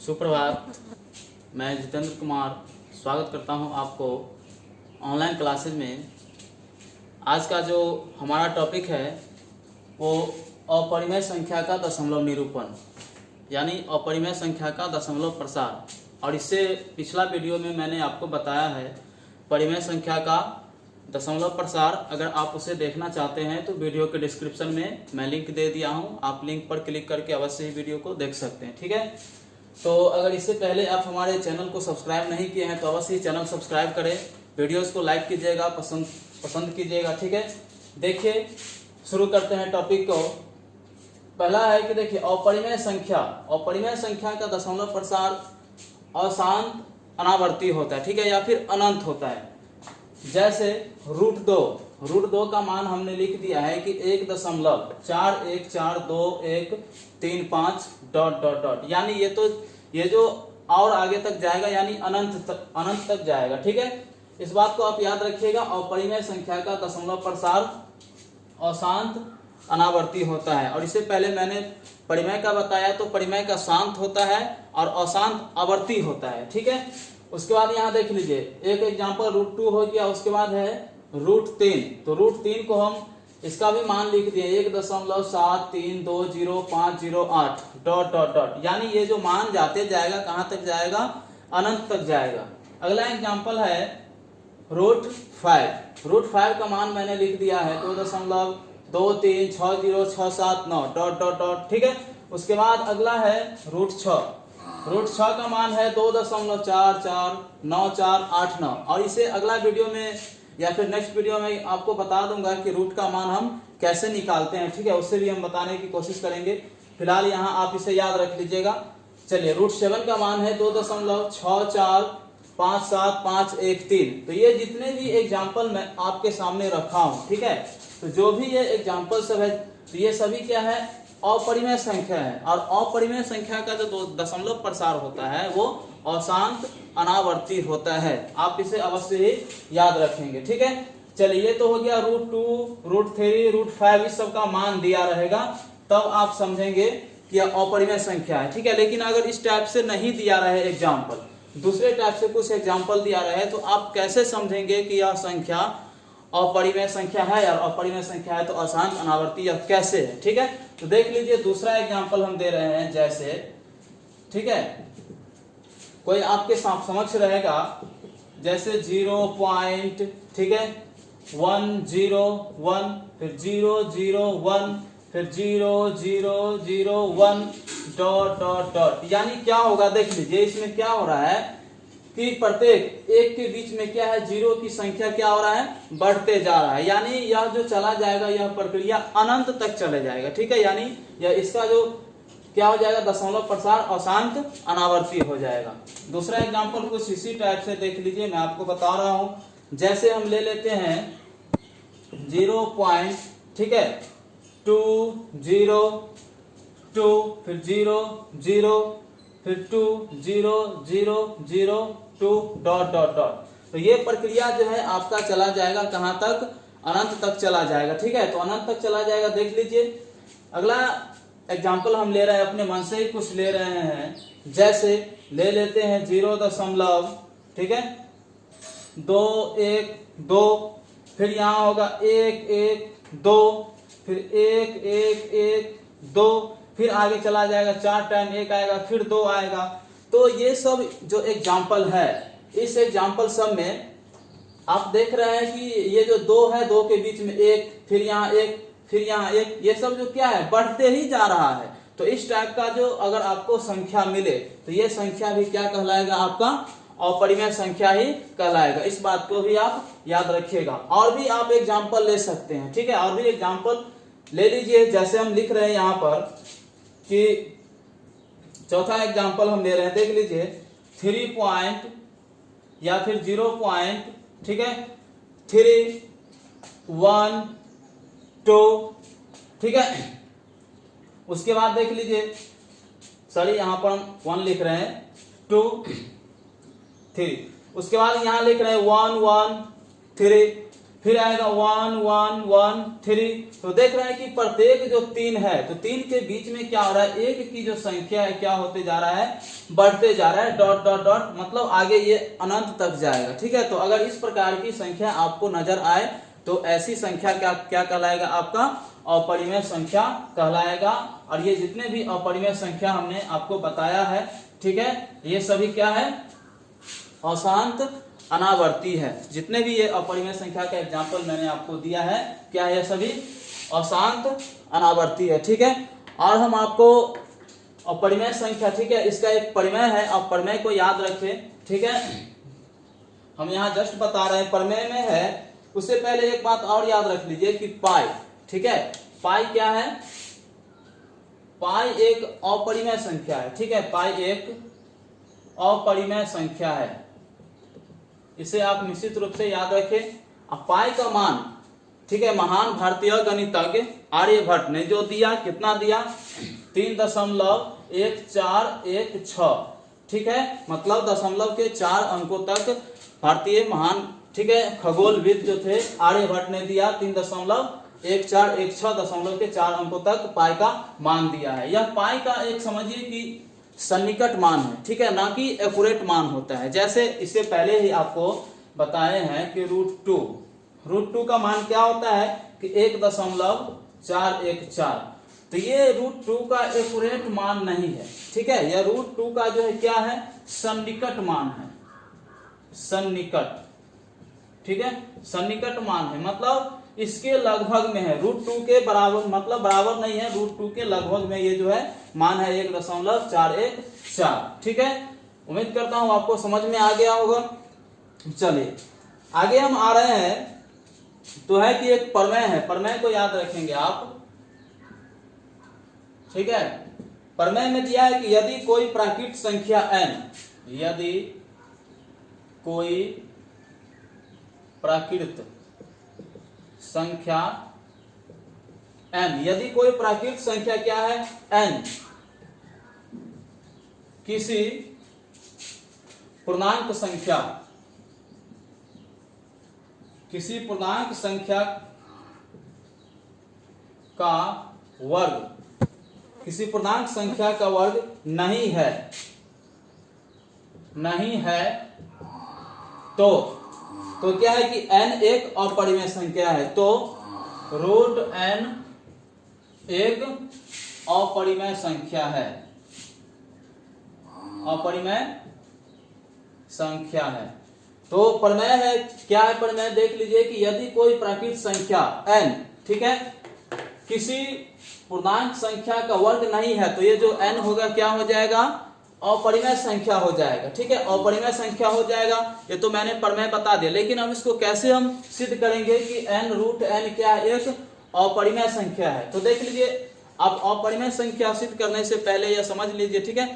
सुप्रभात। मैं जितेंद्र कुमार स्वागत करता हूं आपको ऑनलाइन क्लासेस में। आज का जो हमारा टॉपिक है वो अपरिमेय संख्या का दशमलव निरूपण, यानी अपरिमेय संख्या का दशमलव प्रसार। और इससे पिछला वीडियो में मैंने आपको बताया है परिमेय संख्या का दशमलव प्रसार। अगर आप उसे देखना चाहते हैं तो वीडियो के डिस्क्रिप्शन में मैं लिंक दे दिया हूं, आप लिंक पर क्लिक करके अवश्य ही वीडियो को देख सकते हैं। ठीक है, तो अगर इससे पहले आप हमारे चैनल को सब्सक्राइब नहीं किए हैं तो अवश्य ही चैनल सब्सक्राइब करें, वीडियोस को लाइक कीजिएगा, पसंद कीजिएगा। ठीक है, देखिए शुरू करते हैं टॉपिक को। पहला है कि देखिए अपरिमेय संख्या का दशमलव प्रसार अशांत अनावर्ती होता है, ठीक है, या फिर अनंत होता है। जैसे √2 का मान हमने लिख दिया है कि 1.414213 यानी ये जो और आगे तक जाएगा यानी अनंत तक जाएगा। ठीक है, इस बात को आप याद रखिएगा। अपरिमेय संख्या का दशमलव प्रसार अशांत अनावर्ती होता है। और इससे पहले मैंने परिमेय का बताया, तो परिमेय का शांत होता है और अशांत आवर्ती होता है। ठीक है, उसके बाद यहाँ देख लीजिए एक एग्जांपल √2 हो गया, उसके बाद है √3। तो √3 को हम इसका भी मान लिख दिए 1.73205008 यानी ये जो मान जाते जाएगा कहाँ तक जाएगा, अनंत तक जाएगा। अगला एग्जांपल है √5 का मान मैंने लिख दिया है 2.236067 ठीक है। उसके बाद अगला है √6 का मान है 2.449489 और इसे अगला वीडियो में या फिर नेक्स्ट वीडियो में आपको बता दूंगा कि रूट का मान हम कैसे निकालते हैं। ठीक है, उससे भी हम बताने की कोशिश करेंगे। फिलहाल यहाँ आप इसे याद रख लीजिएगा। चलिए √7 का मान है 2.64575113। तो ये जितने भी एग्जाम्पल मैं आपके सामने रखा हूँ, ठीक है, तो जो भी ये एग्जाम्पल सब है तो ये सभी क्या है, अपरिमेय संख्या है। और अपरिमेय संख्या का जो दशमलव प्रसार होता है वो अशांत अनावर्ती होता है। आप इसे अवश्य ही याद रखेंगे। ठीक है, चलिए ये तो हो गया √2 √3 √5 इस सब का मान दिया रहेगा, तब आप समझेंगे कि यह अपरिमेय संख्या है। ठीक है, लेकिन अगर इस टाइप से नहीं दिया रहे एग्जाम्पल, दूसरे टाइप से कुछ एग्जाम्पल दिया रहे, तो आप कैसे समझेंगे कि यह संख्या अपरिमेय संख्या है और अपरिमेय संख्या है तो अशांत अनावर्ती यह कैसे है। ठीक है, तो देख लीजिए दूसरा एग्जांपल हम दे रहे हैं। जैसे ठीक है, कोई आपके समक्ष रहेगा जैसे 0. ठीक है 101 फिर 001 फिर 0001 यानी क्या होगा, देख लीजिए इसमें क्या हो रहा है कि प्रत्येक एक के बीच में क्या है, जीरो की संख्या क्या हो रहा है, बढ़ते जा रहा है। यानी यह जो चला जाएगा यह प्रक्रिया अनंत तक चले जाएगा। ठीक है, यानी यह इसका जो क्या हो जाएगा, दशमलव प्रसार अशांत अनावर्ती हो जाएगा। दूसरा एग्जांपल कुछ इसी टाइप से देख लीजिए, मैं आपको बता रहा हूं। जैसे हम ले लेते हैं 0. ठीक है 202 फिर 00 फिर 200002 तो ये प्रक्रिया जो है आपका चला जाएगा कहां तक, अनंत तक चला जाएगा। ठीक है, तो अनंत तक चला जाएगा। देख लीजिए अगला एग्जांपल हम ले रहे हैं, अपने मन से ही कुछ ले रहे हैं। जैसे ले लेते हैं 0. ठीक है 212 फिर यहाँ होगा 112 फिर 1112 फिर आगे चला जाएगा, 4 टाइम 1 आएगा फिर 2 आएगा। तो ये सब जो एग्जाम्पल है, इस एग्जाम्पल सब में आप देख रहे हैं कि ये जो 2 है, 2 के बीच में 1 फिर यहाँ 1 फिर यहाँ 1, ये सब जो क्या है बढ़ते ही जा रहा है। तो इस टाइप का जो अगर आपको संख्या मिले तो ये संख्या भी क्या कहलाएगा, आपका अपरिमेय संख्या ही कहलाएगा। इस बात को भी आप याद रखिएगा। और भी आप एग्जाम्पल ले सकते हैं। ठीक है, और भी एग्जाम्पल ले लीजिए। जैसे हम लिख रहे हैं यहाँ पर कि चौथा एग्जाम्पल हम ले रहे हैं, देख लीजिए 3 या फिर 0. ठीक है 3 1 2 ठीक है। उसके बाद देख लीजिए, सॉरी यहाँ पर हम 1 लिख रहे हैं 2 3, उसके बाद यहाँ लिख रहे हैं 1 1 3 फिर आएगा 1 1 1 3। तो देख रहे हैं कि प्रत्येक जो 3 है तो 3 के बीच में क्या हो रहा है, एक की जो संख्या है क्या होते जा रहा है, बढ़ते जा रहा है, डॉट डॉट डॉट, मतलब आगे ये अनंत तक जाएगा। ठीक है, तो अगर इस प्रकार की संख्या आपको नजर आए तो ऐसी संख्या क्या कहलाएगा, आपका अपरिमेय संख्या कहलाएगा। और ये जितने भी अपरिमेय संख्या हमने आपको बताया है, ठीक है, ये सभी क्या है, अशांत अनावर्ती है। जितने भी ये अपरिमेय संख्या का एग्जांपल मैंने आपको दिया है, क्या है, सभी अशांत अनावर्ती है। ठीक है, और हम आपको अपरिमेय संख्या, ठीक है, इसका एक परिमेय है, आप परिमेय को याद रखें। ठीक है, हम यहाँ जस्ट बता रहे हैं परिमेय में है, उससे पहले एक बात और याद रख लीजिए कि पाई, ठीक है, पाई क्या है, पाई एक अपरिमेय संख्या है। ठीक है, पाई एक अपरिमेय संख्या है, इसे आप निश्चित रूप से याद रखें। अब पाई का मान, ठीक है, महान भारतीय गणितज्ञ आर्यभट्ट ने जो दिया, कितना दिया, 3.1416। ठीक है, मतलब दशमलव के 4 अंकों तक भारतीय महान, ठीक है, खगोलविद जो थे आर्यभट्ट ने दिया, 3.1416 दशमलव के 4 अंकों तक पाई का मान दिया है। यह पाई का एक समझिए कि सन्निकट मान है, ठीक है, ना कि एक्यूरेट मान होता है। जैसे इससे पहले ही आपको बताए हैं कि √2 का मान क्या होता है कि 1.414। तो ये √2 का एक्यूरेट मान नहीं है। ठीक है, यह √2 का जो है क्या है, सन्निकट मान है, सन्निकट। ठीक है, सन्निकट मान है, मतलब इसके लगभग में है, √2 के बराबर, मतलब बराबर नहीं है, √2 के लगभग में ये जो है मान है 1.414। ठीक है, उम्मीद करता हूं आपको समझ में आ गया होगा। चलिए आगे हम आ रहे हैं, तो है कि एक प्रमेय है, प्रमेय को याद रखेंगे आप। ठीक है, प्रमेय में दिया है कि यदि कोई प्राकृत संख्या n, यदि कोई प्राकृत संख्या n, यदि कोई प्राकृत संख्या क्या है, n, किसी पूर्णांक संख्या, किसी पूर्णांक संख्या का वर्ग, किसी पूर्णांक संख्या का वर्ग नहीं है, नहीं है, तो क्या है कि n एक अपरिमेय संख्या है, तो √n एक अपरिमेय संख्या है, अपरिमेय संख्या है। तो प्रमेय है, क्या है प्रमेय, देख लीजिए कि यदि कोई प्राकृत संख्या n, ठीक है, किसी पूर्णांक संख्या का वर्ग नहीं है, तो ये जो n होगा क्या हो जाएगा, अपरिमेय संख्या हो जाएगा। ठीक है, अपरिमेय संख्या हो जाएगा, ये तो मैंने प्रमेय बता दिया। लेकिन अब इसको कैसे हम सिद्ध करेंगे कि n√n क्या है, एक अपरिमेय संख्या है। तो देख लीजिए, अब अपरिमेय संख्या सिद्ध करने से पहले यह समझ लीजिए, ठीक है,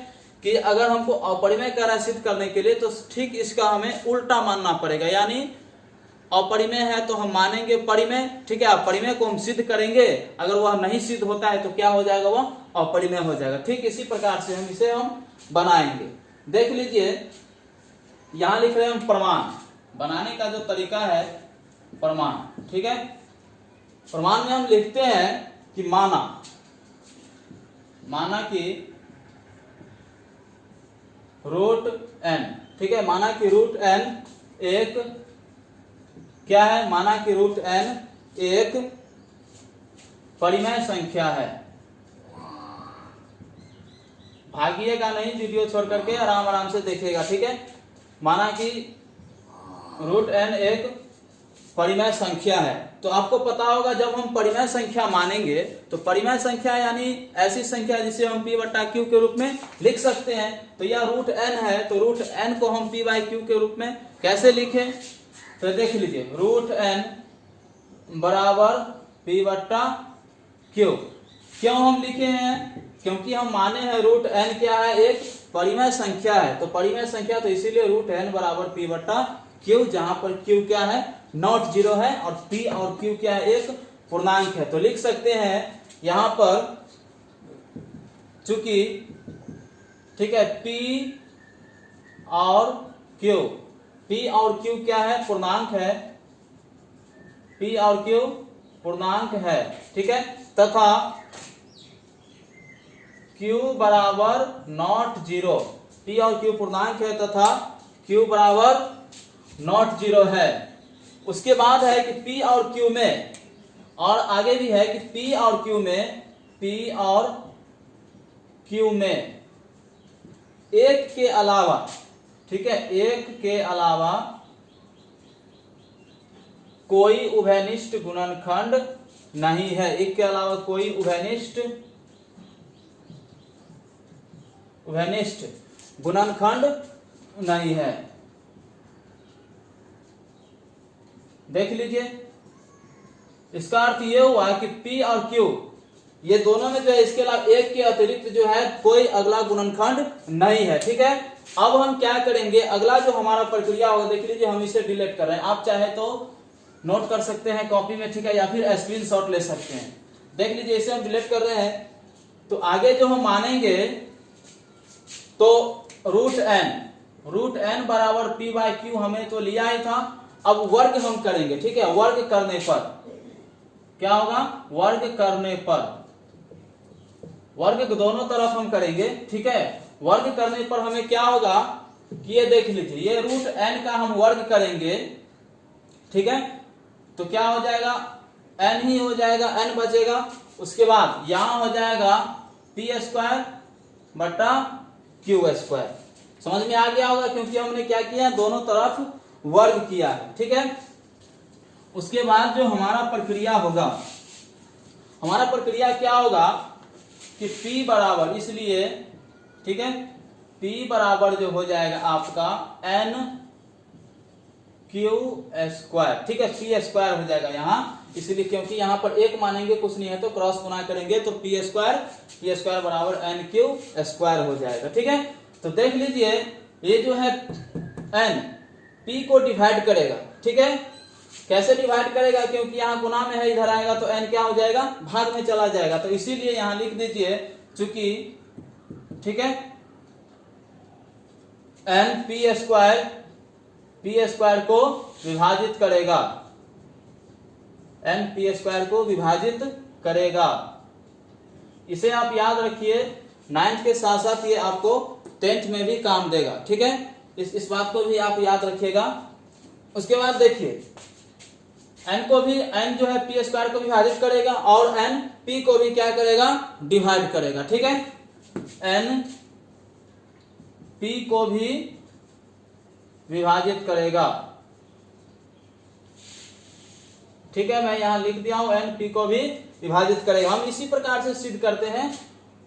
कि अगर हमको अपरिमेय का राशि सिद्ध करने के लिए तो ठीक इसका हमें उल्टा मानना पड़ेगा, यानी अपरिमेय है तो हम मानेंगे परिमेय। ठीक है, परिमेय को हम सिद्ध करेंगे, अगर वह नहीं सिद्ध होता है तो क्या हो जाएगा, वह अपरिमेय हो जाएगा। ठीक इसी प्रकार से हम इसे बनाएंगे। देख लीजिए, यहां लिख रहे हैं हम प्रमाण, बनाने का जो तरीका है प्रमाण। ठीक है, प्रमाण में हम लिखते हैं कि माना कि √n, ठीक है, माना कि √n एक क्या है, माना कि √n एक परिमेय संख्या है। भागिएगा नहीं, वीडियो छोड़ करके आराम से देखिएगा। ठीक है, माना कि √n एक परिमेय संख्या है। तो आपको पता होगा जब हम परिमेय संख्या मानेंगे तो परिमेय संख्या यानी ऐसी संख्या जिसे हम p/q के रूप में लिख सकते हैं। तो यह √n है, तो √n को हम p/q के रूप में कैसे लिखें, तो देख लीजिए, √n बराबर p/q। क्यों हम लिखे हैं, क्योंकि हम माने हैं √n क्या है, एक परिमेय संख्या है। तो परिमेय संख्या, तो इसीलिए √n बराबर p/q, जहां पर q क्या है, नॉट जीरो है, और p और q क्या है, एक पूर्णांक है। तो लिख सकते हैं यहां पर, चूंकि ठीक है p और q क्या है, पूर्णांक है, P और Q पूर्णांक है, ठीक है, तथा Q बराबर नॉट जीरो। P और Q पूर्णांक है तथा Q बराबर नॉट जीरो है। उसके बाद है कि P और Q में, और आगे भी है कि P और Q में एक के अलावा, ठीक है, एक के अलावा कोई उभयनिष्ठ गुणनखंड नहीं है। एक के अलावा कोई उभयनिष्ठ गुणनखंड नहीं है। देख लीजिए, इसका अर्थ ये हुआ कि P और Q ये दोनों में जो है इसके अलावा एक के अतिरिक्त जो है कोई अगला गुणनखंड नहीं है, ठीक है। अब हम क्या करेंगे, अगला जो हमारा प्रक्रिया होगा, देख लीजिए हम इसे डिलीट कर रहे हैं। आप चाहे तो नोट कर सकते हैं कॉपी में, ठीक है, या फिर स्क्रीनशॉट ले सकते हैं। देख लीजिए इसे हम डिलीट कर रहे हैं। तो आगे जो हम मानेंगे तो रूट एन बराबर P बाई Q हमें तो लिया ही था। अब वर्ग हम करेंगे, ठीक है, वर्ग करने पर क्या होगा, वर्ग करने पर वर्ग दोनों तरफ हम करेंगे, ठीक है। वर्ग करने पर हमें क्या होगा कि ये देख लीजिए, ये रूट एन का हम वर्ग करेंगे, ठीक है, तो क्या हो जाएगा, एन ही हो जाएगा, एन बचेगा। उसके बाद यहां हो जाएगा P स्क्वायर बटा Q स्क्वायर। समझ में आ गया होगा, क्योंकि हमने क्या किया, दोनों तरफ वर्ग किया है, ठीक है। उसके बाद जो हमारा प्रक्रिया होगा, हमारा प्रक्रिया क्या होगा कि P बराबर, इसलिए ठीक है, P बराबर जो हो जाएगा आपका N Q स्क्वायर, ठीक है, P स्क्वायर हो जाएगा यहाँ, इसलिए क्योंकि यहाँ पर एक मानेंगे कुछ नहीं है तो क्रॉस गुना करेंगे तो P स्क्वायर बराबर N Q स्क्वायर हो जाएगा, ठीक है। तो देख लीजिए ये जो है N P को डिवाइड करेगा, ठीक है, कैसे डिवाइड करेगा, क्योंकि यहाँ गुना में है, इधर आएगा तो n क्या हो जाएगा, भाग में चला जाएगा, तो इसीलिए यहाँ लिख दीजिए, चूंकि ठीक है n P स्क्वायर को विभाजित करेगा, n P स्क्वायर को विभाजित करेगा। इसे आप याद रखिए, 9th के साथ साथ ये आपको 10th में भी काम देगा, ठीक है, इस बात को भी आप याद रखिएगा। उसके बाद देखिए n को भी, n जो है P स्क्वायर को विभाजित करेगा और n P को भी क्या करेगा, डिवाइड करेगा, ठीक है, n P को भी विभाजित करेगा, ठीक है, मैं यहां लिख दिया हूं, n P को भी विभाजित करेगा। हम इसी प्रकार से सिद्ध करते हैं,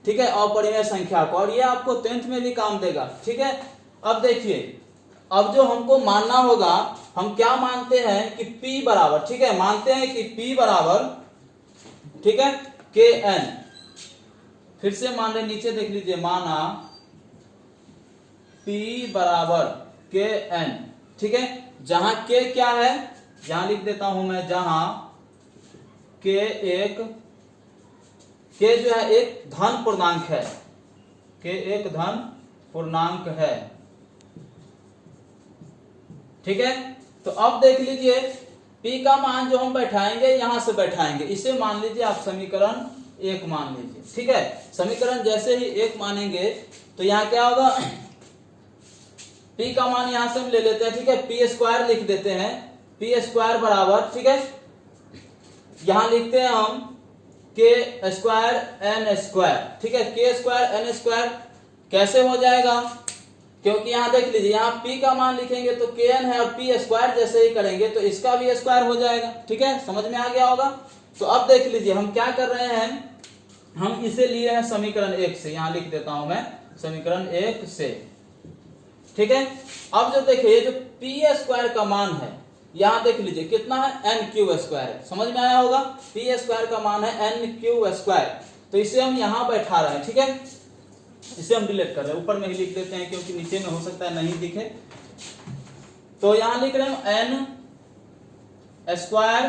ठीक है, अपरिमेय संख्या को, और ये आपको 10th में भी काम देगा, ठीक है। अब देखिए, अब जो हमको मानना होगा, हम क्या मानते हैं कि P बराबर, ठीक है, मानते हैं कि P बराबर, ठीक है, Kn, फिर से मान रहे, नीचे देख लीजिए, माना P बराबर Kn, ठीक है, जहां K क्या है, यहां लिख देता हूं मैं, जहां K जो है एक धन पूर्णांक है, K एक धन पूर्णांक है, ठीक है। तो अब देख लीजिए P का मान जो हम बैठाएंगे, यहां से बैठाएंगे, इसे मान लीजिए आप समीकरण 1 मान लीजिए, ठीक है। समीकरण जैसे ही 1 मानेंगे तो यहाँ क्या होगा, P का मान यहां से हम ले लेते हैं, ठीक है, P स्क्वायर लिख देते हैं, P स्क्वायर बराबर, ठीक है, यहां लिखते हैं हम K स्क्वायर N स्क्वायर, ठीक है, K स्क्वायर N स्क्वायर कैसे हो जाएगा, क्योंकि यहां देख लीजिए, यहां P का मान लिखेंगे तो Kn है, और P स्क्वायर जैसे ही करेंगे तो इसका भी स्क्वायर हो जाएगा, ठीक है, समझ में आ गया होगा। तो अब देख लीजिए हम क्या कर रहे हैं, हम इसे लिए हैं समीकरण 1 से, यहां लिख देता हूं मैं समीकरण 1 से, ठीक है। अब जो देखिए जो P स्क्वायर का मान है, यहां देख लीजिए कितना है, N Q स्क्वायर है, समझ में आया होगा, P स्क्वायर का मान है N Q स्क्वायर, तो इसे हम यहां बैठा रहे हैं, ठीक है, इसे हम डिलीट कर रहे हैं, ऊपर में ही लिख देते हैं क्योंकि नीचे में हो सकता है नहीं दिखे। तो यहां लिख रहे हैं N स्क्वायर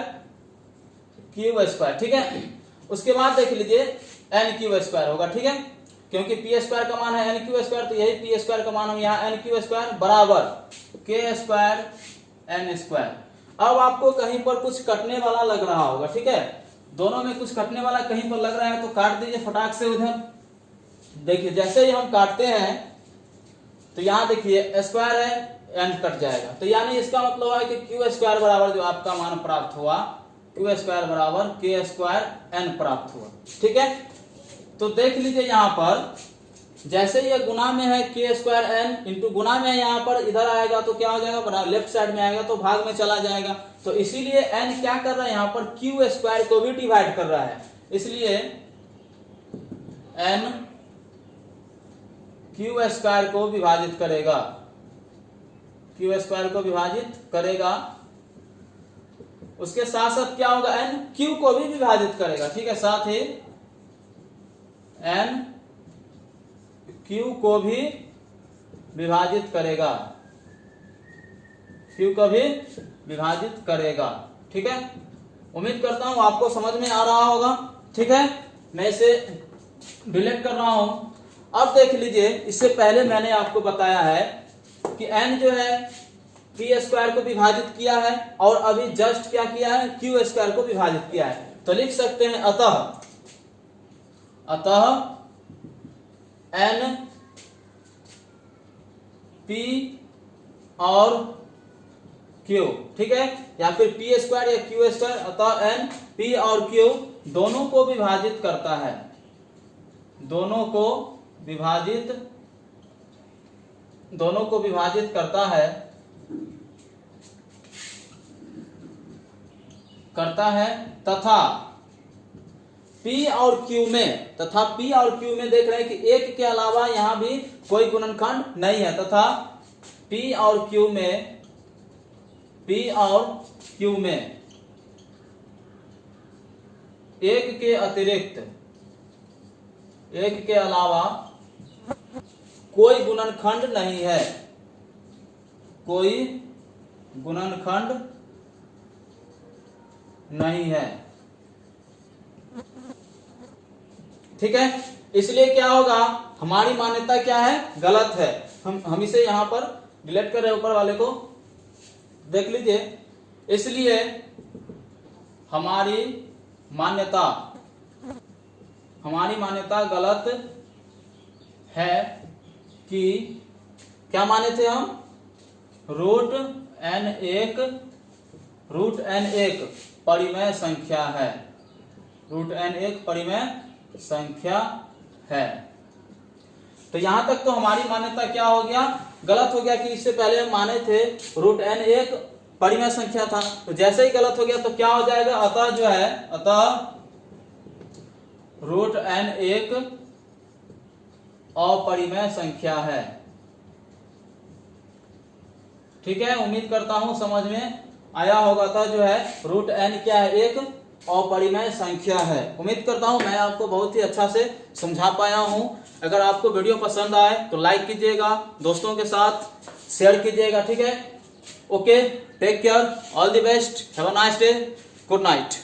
Q स्क्वायर, ठीक है। उसके बाद देख लीजिए N Q स्क्वायर होगा, ठीक है, क्योंकि P स्क्वायर का मान है N Q स्क्वायर, तो यही P स्क्वायर का मान हम यहाँ N Q स्क्वायर बराबर K स्क्वायर N स्क्वायर। अब आपको कहीं पर कुछ कटने वाला लग रहा होगा, ठीक है, दोनों में कुछ कटने वाला कहीं पर लग रहा है तो काट दीजिए फटाक से उधर। देखिए जैसे ही हम काटते हैं तो यहाँ देखिए स्क्वायर है, एन कट जाएगा, तो यानी इसका मतलब है कि क्यू स्क्वायर बराबर जो आपका मान प्राप्त हुआ, क्यू स्क्वायर बराबर के स्क्वायर एन प्राप्त हुआ, ठीक है। तो देख लीजिए यहाँ पर जैसे ये गुना में है के स्क्वायर एन इंटू गुना में है, यहाँ पर इधर आएगा तो क्या हो जाएगा, लेफ्ट साइड में आएगा तो भाग में चला जाएगा, तो इसीलिए एन क्या कर रहा है यहाँ पर क्यू स्क्वायर को भी डिवाइड कर रहा है, इसलिए एन क्यू स्क्वायर को विभाजित करेगा, क्यू स्क्वायर को विभाजित करेगा। उसके साथ साथ क्या होगा, एन क्यू को भी विभाजित करेगा, ठीक है, साथ ही एन क्यू को भी विभाजित करेगा, क्यू को भी विभाजित करेगा, ठीक है। उम्मीद करता हूं आपको समझ में आ रहा होगा, ठीक है। मैं इसे डिलीट कर रहा हूं। अब देख लीजिए, इससे पहले मैंने आपको बताया है कि n जो है पी स्क्वायर को विभाजित किया है और अभी जस्ट क्या किया है, क्यू स्क्वायर को विभाजित किया है, तो लिख सकते हैं अतः n p और q, ठीक है, या फिर पी स्क्वायर या क्यू स्क्वायर, अतः n p और q दोनों को विभाजित करता है, दोनों को विभाजित करता है तथा P और Q में देख रहे हैं कि एक के अलावा यहां भी कोई गुणनखंड नहीं है, तथा P और Q में एक के अतिरिक्त, एक के अलावा कोई गुणनखंड नहीं है, कोई गुणनखंड नहीं है, ठीक है। इसलिए क्या होगा, हमारी मान्यता क्या है, गलत है। हम इसे यहां पर डिलीट कर रहे हैं, ऊपर वाले को देख लीजिए। इसलिए हमारी मान्यता गलत है कि क्या माने थे हम, रूट n एक परिमेय संख्या है, रूट n एक परिमेय संख्या है। तो यहां तक तो हमारी मान्यता क्या हो गया, गलत हो गया, कि इससे पहले हम माने थे रूट n एक परिमेय संख्या था, तो जैसे ही गलत हो गया तो क्या हो जाएगा, अतः जो है, अतः रूट n एक अपरिमेय संख्या है, ठीक है। उम्मीद करता हूं समझ में आया होगा। था जो है रूट n क्या है, एक अपरिमेय संख्या है। उम्मीद करता हूं मैं आपको बहुत ही अच्छा से समझा पाया हूं। अगर आपको वीडियो पसंद आए तो लाइक कीजिएगा, दोस्तों के साथ शेयर कीजिएगा, ठीक है। Okay, take care, all the best, have a nice day, good night.